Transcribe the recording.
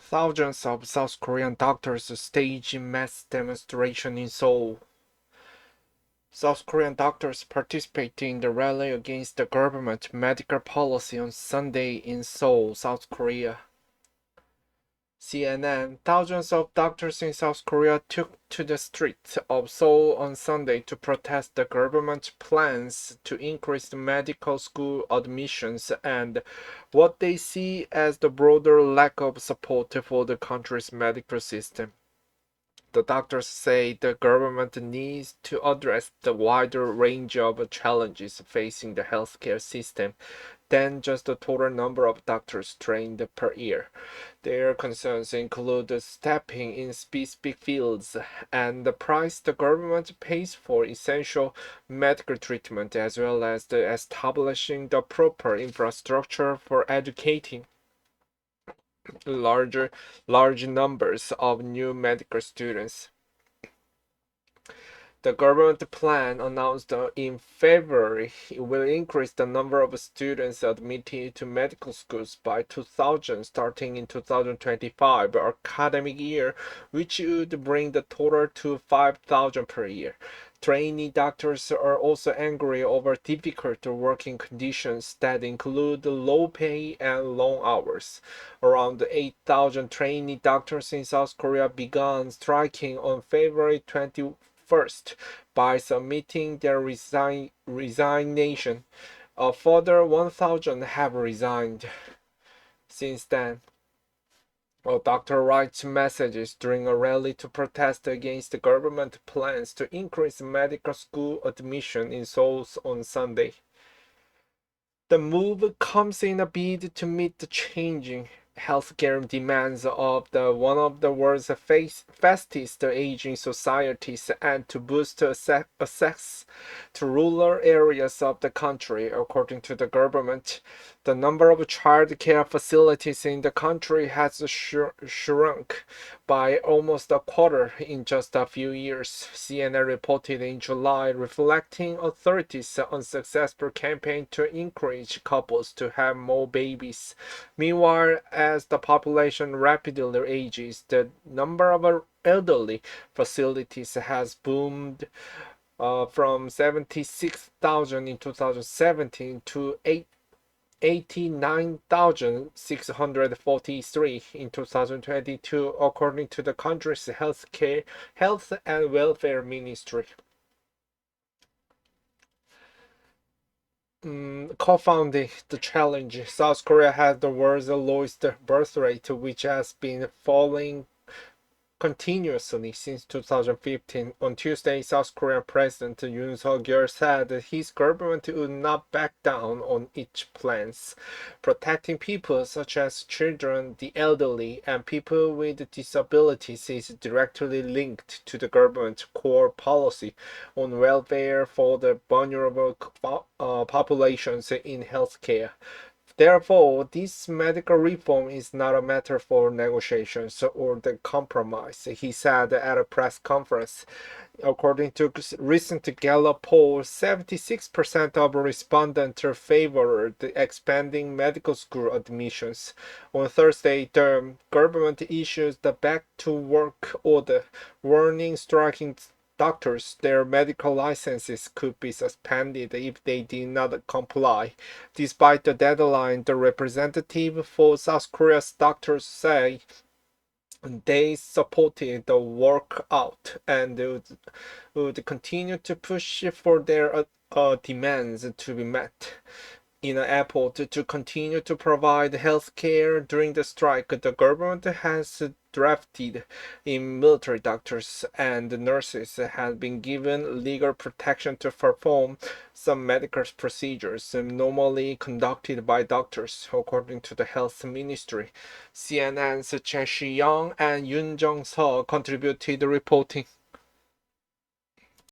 Thousands of South Korean doctors stage mass demonstration in Seoul. South Korean doctors participated in the rally against the government medical policy on Sunday in Seoul, South Korea. CNN: Thousands of doctors in South Korea took to the streets of Seoul on Sunday to protest the government's plans to increase medical school admissions and what they see as the broader lack of support for the country's medical system. The doctors say the government needs to address the wider range of challenges facing the healthcare system than just the total number of doctors trained per year. Their concerns include stepping in specific fields and the price the government pays for essential medical treatment, as well as the establishing the proper infrastructure for educating large numbers of new medical students. The government plan announced in February will increase the number of students admitted to medical schools by 2,000 starting in 2025 academic year, which would bring the total to 5,000 per year. Trainee doctors are also angry over difficult working conditions that include low pay and long hours. Around 8,000 trainee doctors in South Korea began striking on February 21st by submitting their resignation. A further 1,000 have resigned since then. A doctor writes messages during a rally to protest against the government plans to increase medical school admission in Seoul on Sunday. The move comes in a bid to meet the changing healthcare demands of one of the world's fastest aging societies and to boost access to rural areas of the country, according to the government. The number of child care facilities in the country has shrunk by almost a quarter in just a few years, CNN reported in July, reflecting authorities' unsuccessful campaign to encourage couples to have more babies. Meanwhile, as the population rapidly ages, the number of elderly facilities has boomed from 76,000 in 2017 to 89,643 in 2022, according to the country's health and welfare ministry. Co-founding the challenge, South Korea has the world's lowest birth rate, which has been falling continuously since 2015. On Tuesday, South Korean President Yoonjung said that his government would not back down on its plans. Protecting people such as children, the elderly, and people with disabilities is directly linked to the government's core policy on welfare for the vulnerable populations in healthcare. Therefore, this medical reform is not a matter for negotiations or the compromise, he said at a press conference. According to recent Gallup poll, 76% of respondents favored expanding medical school admissions. On Thursday, the government issued the back to work order, warning striking doctors their medical licenses could be suspended if they did not comply. Despite the deadline, the representative for South Korea's doctors say they supported the walkout and would continue to push for their demands to be met. In an effort to continue to provide health care during the strike, the government has drafted in military doctors and nurses have been given legal protection to perform some medical procedures normally conducted by doctors, according to the health ministry. CNN's Chen Shi-young and Yoonjung contributed reporting.